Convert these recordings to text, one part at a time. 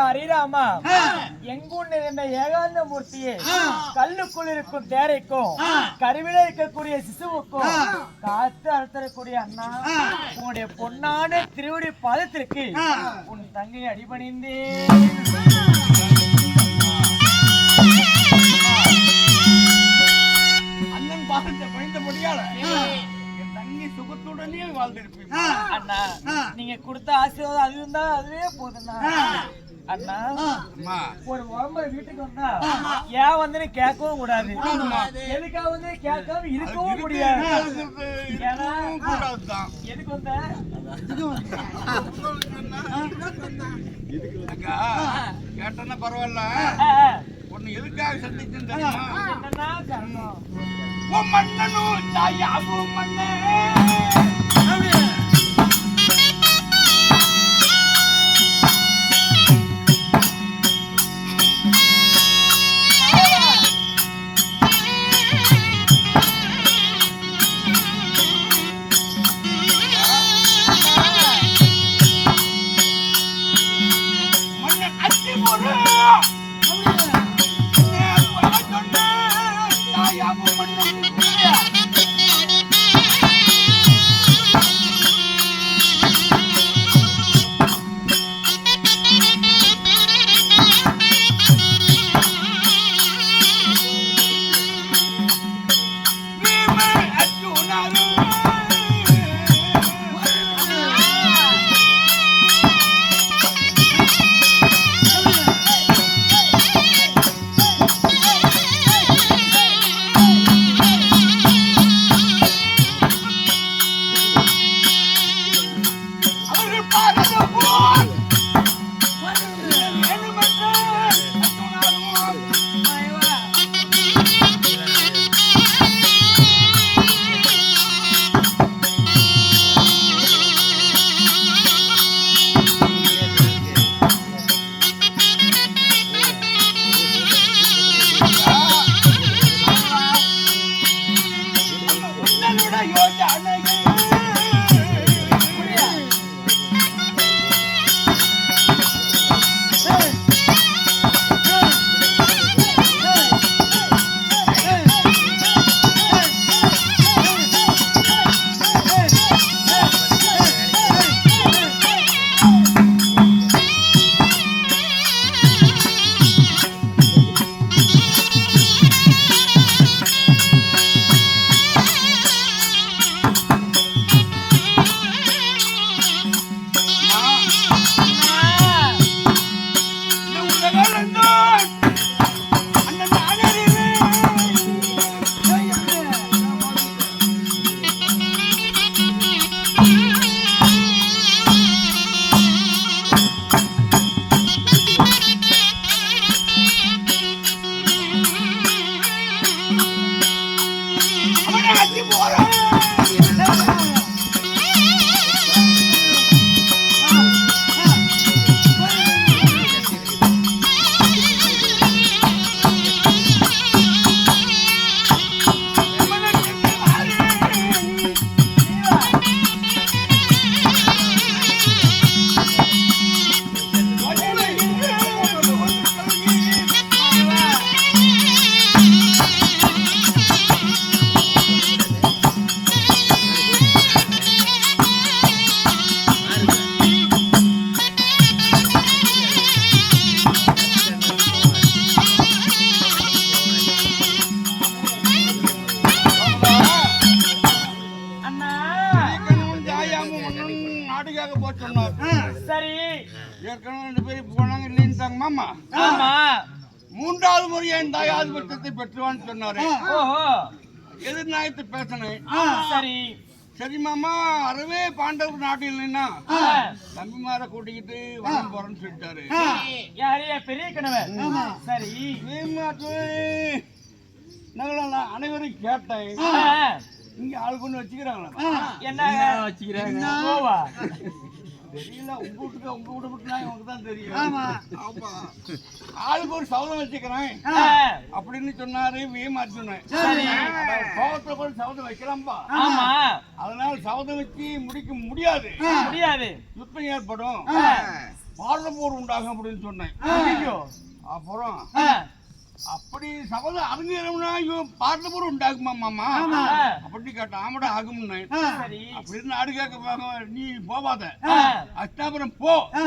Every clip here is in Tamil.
ஹரிராமா எங்குண்டு இருந்த ஏகாந்த மூர்த்தியே கல்லுக்குள் இருக்கும் தேரைக்கும் கருவில இருக்கக்கூடிய சிசுவுக்கும் காத்து அறுத்தரக்கூடிய அண்ணா உன்னுடைய பொன்னான திருவடி பாதத்திற்கு உன் தங்கை அடிபணிந்தேன். அண்ணன் பாதத்தை பணிந்த முடியாத என் தங்கி சுகத்துடனே வாழ்ந்திருப்பீங்க அண்ணா. நீங்க கொடுத்த ஆசீர்வாதம் அது இருந்தா அதுவே போதுண்ணா. அண்ணா ஒரு உடம்பு வீட்டுக்கு வந்தா ஏன் வந்து கேட்கவும் கூடாது, எதுக்காக வந்து கேட்காம இருக்கவும் முடியாது. எதுக்கு வந்த கேட்டா பரவாயில்ல, ஒண்ணு எதுக்காக சந்திச்சேன் தெரியுமா? என்னன்னா காரணம் மன்னனும் தாயாவும் மன்னே மூன்றாவது முறை என் தாய் ஆதிபத்தியத்தை பெற்றுவான்னு சொன்னாரு. எதிர் நாயத்தை பேசினேன். சரி சரி மாமா, அறவே பாண்டவர் நாட்டில் நின்னா தம்பிமார கூட்டிக்கிட்டு வரம் போறேன்னு சொல்லிட்டாரு. யாரையா பெரிய கணவர்? சரி அனைவரும் கேட்டேன், இங்க ஆள் கொண்டு வச்சுக்கிறாங்களா? என்ன வச்சுக்கிறாங்க தெரியல. உங்க வீட்டு மட்டும் உனக்கு தான் தெரியும். ஆளுக்கு ஒரு சவுதம் வச்சுக்கிறேன் அப்படின்னு சொன்னாரு வீமாச்சுனேன். சோகத்துல கூட சவுதம் வைக்கலாம்பா. அதனால சவுதம் வச்சு முடிக்க முடியாது, யுத்தம் ஏற்படும். பாரதப்போர் உண்டாகும் அப்படின்னு சொன்னேன். ஐயோ. அப்புறம் ஆ. அப்படி சபதம் அரங்கேறம்னா பாரதப்போர் உண்டாகுமா மாமா அப்படி கேட்டேன். ஆமாடா ஆகும்னு. சரி. அப்படின்னு நாடு கேட்க நீ போவாத ஆ. அஷ்டாபுரம் போ. ஆ.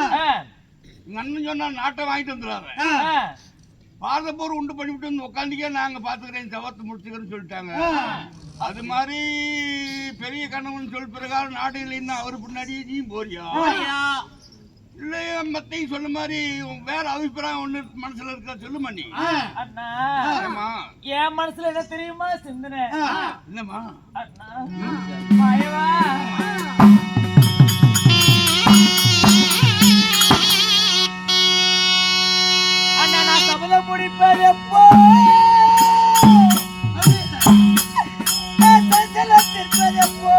எங்க அண்ணன் சொன்னா நாட்டை வாங்கிட்டு வந்துடுறாரு. ஆ. பாரதப்போர் உண்டு பண்ணிவிட்டு வந்து உட்காந்துக்கே நாங்க பாத்துக்கிறேன் சவத்தை முடிச்சுக்கிறேன்னு சொல்லிட்டாங்க. அது மாதிரி பெரிய கணவன் சொல் பிரகாரம் நாடு இல்லைன்னா அவரு பின்னாடி நீ போறியா இல்லையா மத்தையும் சொல்ல மாதிரி வேற அபிப்பிராயம் ஒண்ணு மனசுல இருக்கா சொல்லுமா நீ? அண்ணா ஆமா என் மனசுல என்ன தெரியுமா சிந்தனை? என்னம்மா? அண்ணா மாயவா அண்ணா நான் சபதம் முடிப்பது எப்போ சஞ்சலத்திற்பது எப்போ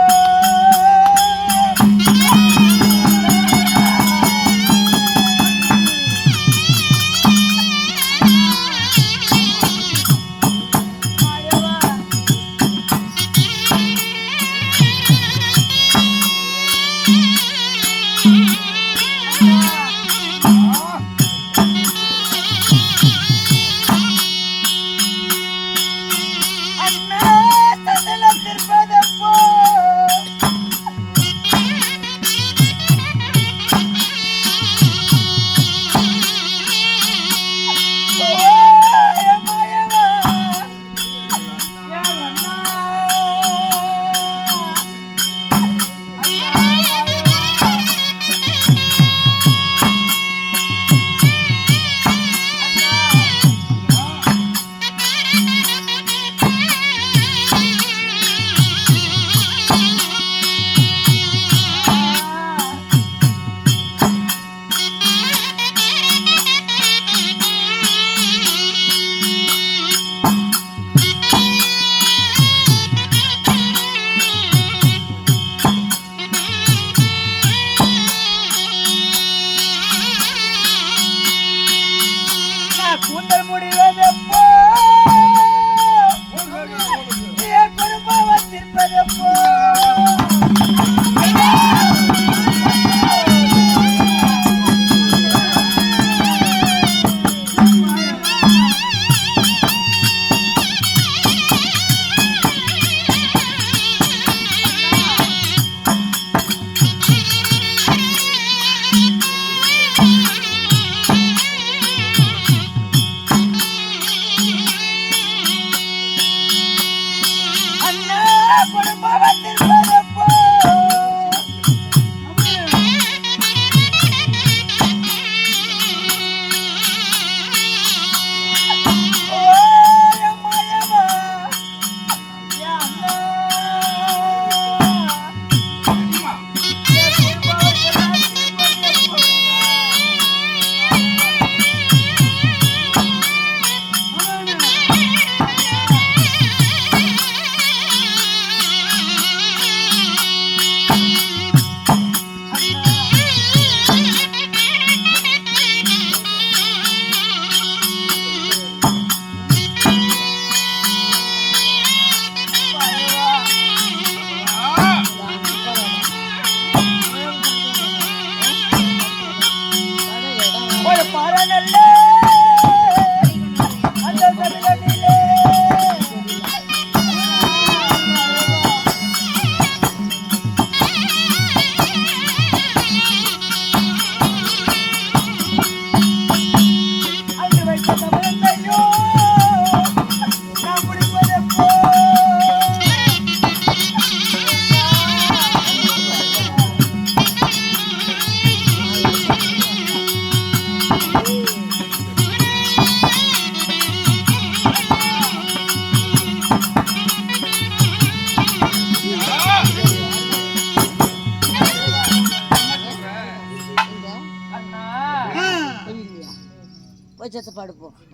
கூந்தல் முடிவதெப்போ என் குடும்பத்திற்பதெப்போ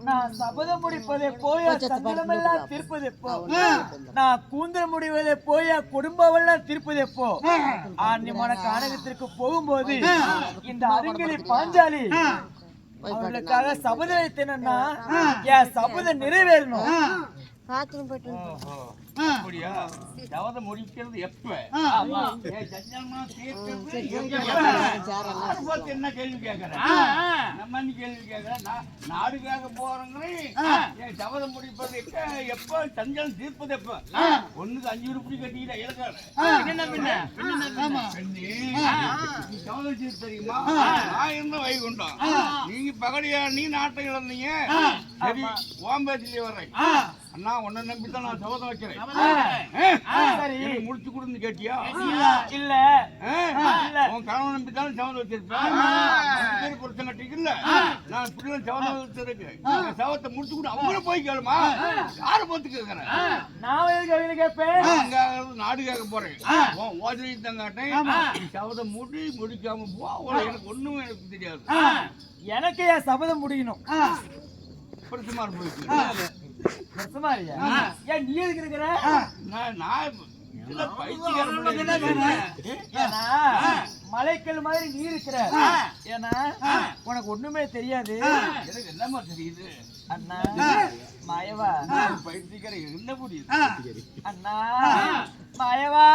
நான் சபதம் முடிப்பதை போய் சங்கடமெல்லாம் தீர்ப்பது எப்போ? நான் கூந்தல் முடிவதை போய் குடும்பமெல்லாம் தீர்ப்பது எப்போ? ஆன்யமான கானகத்திற்கு போகும்போது இந்த அருங்கிலி பாஞ்சாலி அவர்களுக்காக சபதம் வைத்தேன்னா என் சபதம் நிறைவேறணும். அப்படியா சபதம் முடிக்கிறது எப்ப ஆமா. சஞ்சலமா தீர்க்கிறது என்ன கேள்வி கேட்கறேன் நம்ம என்ன கேள்வி கேட்கறேன் நாடுக்காக போறேங்கிறேன் என் சபதம் முடிப்பது எப்ப சஞ்சலம் தீர்ப்பது எப்ப ஒண்ணுக்கு 5 ரூபாய் கட்டிக்கிட்ட இழக்காரு சபதம் தீர்ப்பு தெரியுமா நான் இருந்த வைகுண்டம் நீங்க பகடியா நீ நாட்டை இழந்தீங்க சரி ஓம்பேத்திலே வர்றேன் அண்ணா உன்னை நம்பித்தான் நான் சபதம் வைக்கிறேன் முடிச்சு கொடுன்னு கேட்டியா இல்ல உன் கணவன் நம்பித்தான் சபதம் வச்சிருப்பேன் பிரச்சனை கட்டிக்கல நான் பிள்ளை சபதம் வச்சிருக்கு சபதத்தை முடிச்சு கொடு அவங்களும் போய் கேளுமா யாரை பார்த்து கேட்கறேன் நான் எதுக்கு கேட்பேன் நாடுக்காக போறேன் ஓதனை தங்காட்டேன் சபதம் முடிக்காம போ எனக்கு ஒண்ணும் எனக்கு தெரியாது எனக்கு என் சபதம் முடியணும் பிரச்சமார் போயிட்டு ஏன் நீ எதுக்கு இருக்கிற மலைக்கல் மாதிரி நீ இருக்கிற ஏன்னா உனக்கு ஒண்ணுமே தெரியாது எனக்கு என்னமா தெரியுது அண்ணா மாயவா பைத்தியக்கார என்ன புரியுது அண்ணா மாயவா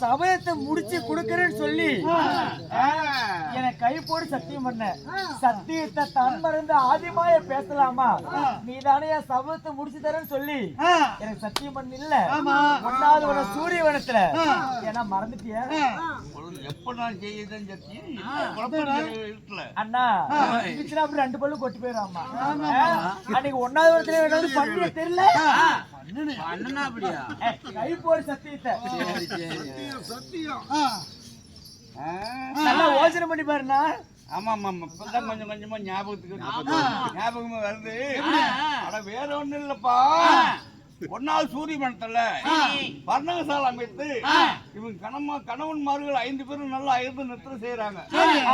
சபதத்தை முடிச்சு கொடுக்கறேன்னு சொல்லி எனக்கு கை போட்டு சத்தியம் பண்ண சத்தியத்தை தன் மறந்து ஆதிமாய பேசலாமா நீதானே என் சபதத்தை முடிச்சு தரேன்னு சொல்லி எனக்கு சத்தியம் பண்ண இல்ல 1வது வன சூரியவனத்துல ஏன்னா மறந்துட்டியா எப்ப நான் செய்யுதுன்னு அண்ணா அப்படி 2 பல்லும் கொட்டி போயிடாமா அன்னைக்கு 1வது வனத்துல பண்ணிய தெரியல அப்படியா கை போடு சத்தியத்தை நல்லா யோசனை பண்ணி பாருண்ணா ஆமா ஆமா இப்பதான் கொஞ்சம் கொஞ்சமா ஞாபகமா வருது அட வேற ஒண்ணு இல்லப்பா 1வது சூரிய மண்டல வர்ணகசாலை அமைத்து இவங்க கணவன்மார்கள் 5 பேரும் நல்லா இருந்து நிறுத்தம் செய்யறாங்க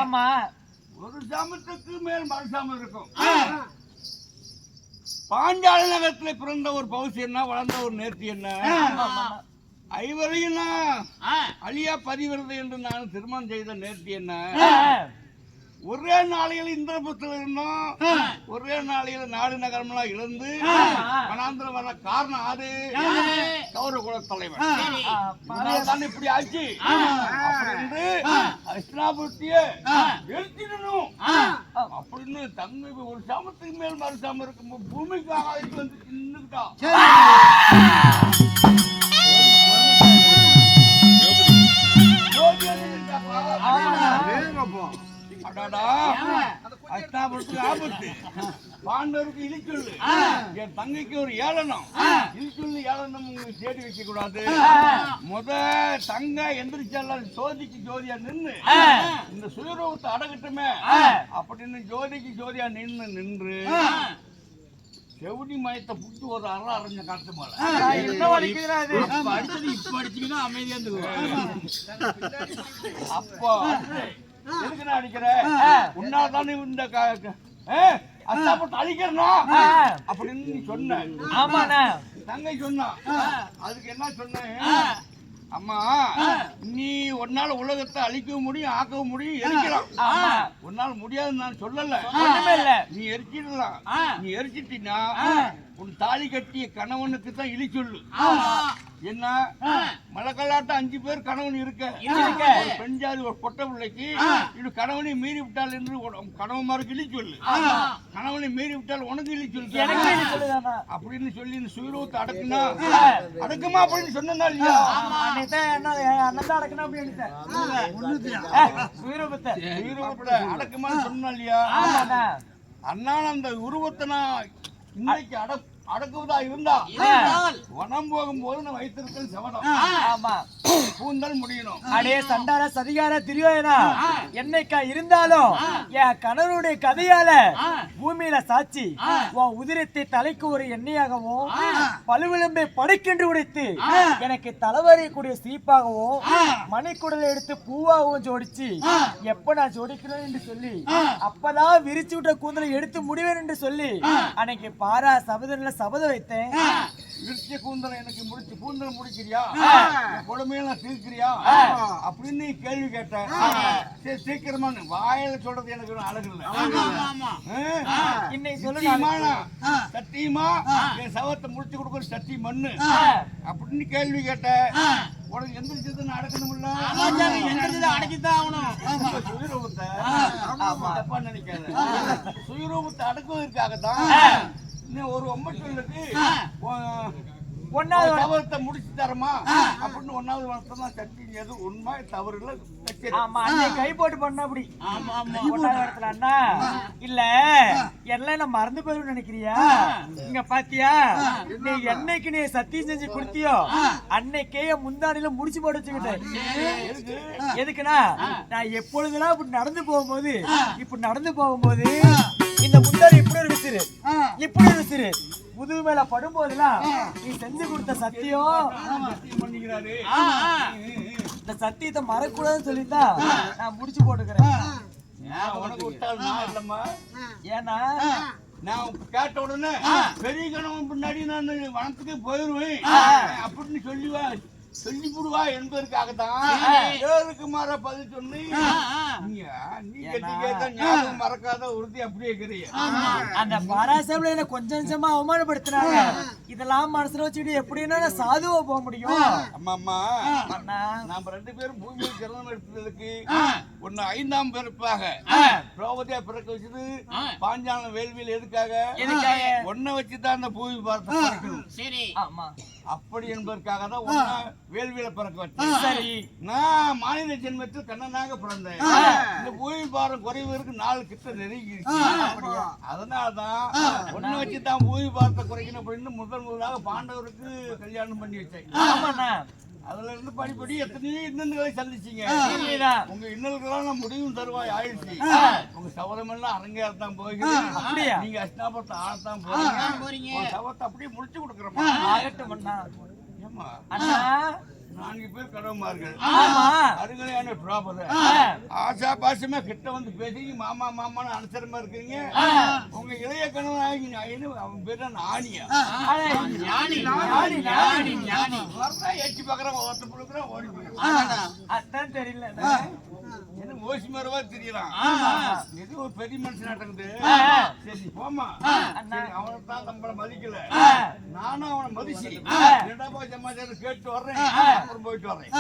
ஆமா ஒரு சாமத்துக்கு மேல் மறுசாமம் இருக்கும் பாஞ்சால நகரத்துல பிறந்த ஒரு பௌசி என்ன வளர்ந்த ஒரு நேர்த்தி என்ன ஐவரையும் அழியா பதிவிரது என்று நான் திருமணம் செய்த நேர்த்தி என்ன ஒரே நாளையில இந்திரபுரத்துல இருந்தோம் ஒரே நாளையில நாடு நகரம்லாம் இழந்து வனாந்திரம் வர காரணம் அது கௌரவ குல தலைவர் இப்படி ஆச்சு அப்படின்னு அஷ்டாபுத்திய எழுத்திடணும் அப்படின்னு தங்க ஒரு சாமத்துக்கு மேல் மறு சாமம் இருக்கும் பூமிக்கு ஆகாயத்துக்கு வந்து நின்றுக்கிட்டான் அஸ்தாபுரத்துக்கு ஆபத்து, பாண்டவருக்கு இழிச்சொல்லு, என் தங்கைக்கு ஒரு ஏளனம். இழிச்சொல்லு ஏளனம் உங்களுக்கு தேடி வைக்க கூடாது. தங்க எந்திரிச்சால ஜோதிக்கு ஜோதியா நின்று இந்த சுயரூபத்தை அடகட்டுமே அப்படின்னு ஜோதிக்கு ஜோதியா நின்று செவுடி மயத்தை புட்டு ஒரு அரைஞ்ச காட்டு மேல அடிச்சது இப்ப அடிச்சீங்கன்னா அமைதியா அப்போ எதுக்கு நான் அடிக்கிறேன்? உன்னால்தானே இந்த அழிக்கிறனா அப்படின்னு நீ சொன்ன. ஆமாண்ணா தங்கை சொன்னா. அதுக்கு என்ன சொன்னேன்? அம்மா நீ உன்னால உலகத்தை அழிக்கவும் முடியும், ஆக்கவும் முடியும், எரிக்கலாம். உன்னால முடியாதுன்னு நான் சொல்லல. நீ எரிச்சிடலாம். நீ எரிச்சிட்டீன்னா உன் தாலி கட்டிய கணவனுக்கு தான் இழி சொல்லு. என்ன மலக்கல்லாட்ட 5 பேர் கணவன் இருக்க பெண் ஜாதி ஒரு பொட்ட பிள்ளைக்கு இது கணவனை மீறி விட்டால் என்று கணவன்மாருக்கு இழி சொல்லு. கணவனை மீறி விட்டால் உனக்கு இழி சொல்லு அப்படின்னு சொல்லி இந்த சுயரூபத்தை அடக்குனா அடக்குமா அப்படின்னு சொன்னா இல்லையா? சுயரூபத்தை அடக்குமான்னு சொன்னா இல்லையா? அண்ணால அந்த உருவத்தை நான் இன்னைக்கு அடக்குவதா இருந்தா வனம் போகும்போது நான் வைத்திருக்கிற சவனம். ஆமா பூந்தல் முடியணும். அடே சண்டார சதிகார திரியோனா என்னைக்கா இருந்தாலும் என் கணவனுடைய கதையால பூமியில சாட்சி உன் உதிரத்தை தலைக்கு ஒரு எண்ணெயாகவும் பழுவிளம்பை படுக்கென்று உடைத்து எனக்கு தலைவரையக்கூடிய சீப்பாகவும் மணிக்குடலை எடுத்து பூவாகவும் ஜோடிச்சு எப்ப நான் ஜோடிக்கிறேன் என்று சொல்லி அப்பதான் விரிச்சு விட்ட கூந்தலை எடுத்து முடிவேன் என்று சொல்லி அன்னைக்கு பாரா சபதன்ல சபதம் வைத்தேன். விரிச்ச கூந்தலை எனக்கு முடிச்சு கூந்தல் முடிக்கிறியா, கொடுமையெல்லாம் தீர்க்கிறியா அப்படின்னு கேள்வி கேட்டேன். சரி சீக்கிரமா வாயில சொல்றது எனக்கு அழகு இல்லை. இன்னைக்கு சொல்லுங்க சத்தியமா என் சவத்தை முடிச்சு கொடுக்குற சத்தி மண்ணு அப்படின்னு கேள்வி கேட்டேன். உனக்கு எந்திரிச்சது அடக்கணும்ல, அடக்கித்தான் ஆகணும். சுயரூபத்தை தப்பா நினைக்காத. சுயரூபத்தை அடக்குவதற்காகத்தான் இன்னும் ஒரு 9 சொல்லுக்கு ஒன்னாவது தவறத்தை முடிச்சு தரமா அப்படின்னு 1வது வருஷம் தான் சட்டி எது உண்மை தவறுல கை போட்டு பண்ண அப்படி அண்ணா இல்ல எல்லாம் நான் மறந்து போயிடும் நினைக்கிறியா? இங்க பாத்தியா நீ என்னைக்கு நீ சத்தியம் செஞ்சு கொடுத்தியோ அன்னைக்கே முந்தாடியில முடிச்சு போட்டு வச்சுக்கிட்டேன். எதுக்குன்னா நான் எப்பொழுதுலாம் இப்படி நடந்து போகும்போது இந்த முந்தாடி இப்படி ஒரு விசிறு இப்படி ஒரு விசிறு முதுகு மேல படும் போதெல்லாம் நீ செஞ்சு கொடுத்த சத்தியம் பண்ணிக்கிறாரு. இந்த சத்தியத்தை மறக்கூடாதுன்னு சொல்லிதான் நான் முடிச்சு போட்டுக்கிறேன். உனக்கு விட்டால் நான் இல்லம்மா. ஏன்னா நான் கேட்ட உடனே பெரிய கணவன் பின்னாடி நான் வனத்துக்கு போயிருவேன் அப்படின்னு சொல்லி புடுவா என்பதற்காகத்தான் ஏழுக்கு மாற பதில் சொன்னி நீ ஞாபகம் மறக்காத உறுதி அப்படியே இருக்கிறீங்க. அந்த பாராசபையில கொஞ்சம் கொஞ்சமா அவமானப்படுத்தினாங்க. இதெல்லாம் மனசுல வச்சுக்கிட்டு எப்படின்னா சாதுவா போக முடியும்? அம்மா நாம 2 பேரும் பூமியில் ஜனனம் எடுத்ததுக்கு ஒன்னு 5ஆம் பிறப்பாக திரௌபதியா பிறக்க வச்சது பாஞ்சாலம் வேள்வியில் எதுக்காக? ஒன்ன வச்சுதான் அந்த பூமி பார்த்து பறக்கணும். அப்படி என்பதற்காக தான் வேள்வியில பிறக்க வச்சேன். நான் மாநில ஜென்மத்தில் கண்ணனாக பிறந்தேன். இந்த பூமி பாரம் குறைவதற்கு 4 கிட்ட நெருங்கிடுச்சு. அதனாலதான் ஒன்ன வச்சுதான் பூமி பாரத்தை குறைக்கணும் அப்படின்னு முதலாக பாண்டவருக்கு கல்யாணம் பண்ணி வச்சேன். அதுல இருந்து படிப்படி எத்தனையோ இன்னல்களை சந்திச்சீங்க. உங்க இன்னல்களாம் முடிவும் தருவாய் ஆயிடுச்சு. உங்க சபதம் எல்லாம் அரங்கேறத்தான் போகிறீங்க. நீங்க அஷ்டாபத்தை ஆளத்தான் போறீங்க. சபத்தை அப்படியே முடிச்சு கொடுக்குறோமா? ஏமா 4 பேர் கடவுமார்கள் அருகலையான ஆசா பாசமா கிட்ட வந்து பேசி மாமா மாமான்னு அனுசரமா இருக்கிறீங்க. உங்க இளைய கணவன் அவன் பேர் ஆணியா ஏற்றி பாக்குறேன் ஒருத்த புழுக்குறேன் ஓடி போயிடும். அதான் தெரியல என்ன ஓசி மரவா தெரியலாம். எது ஒரு பெரிய மனுஷன் நடக்குது. சரி போமா அவனை தான் நம்மள மதிக்கல. நானும் அவனை மதிச்சு 2ஆம் சமாச்சாரம் கேட்டு வர்றேன். அப்புறம் போயிட்டு வர்றேன்.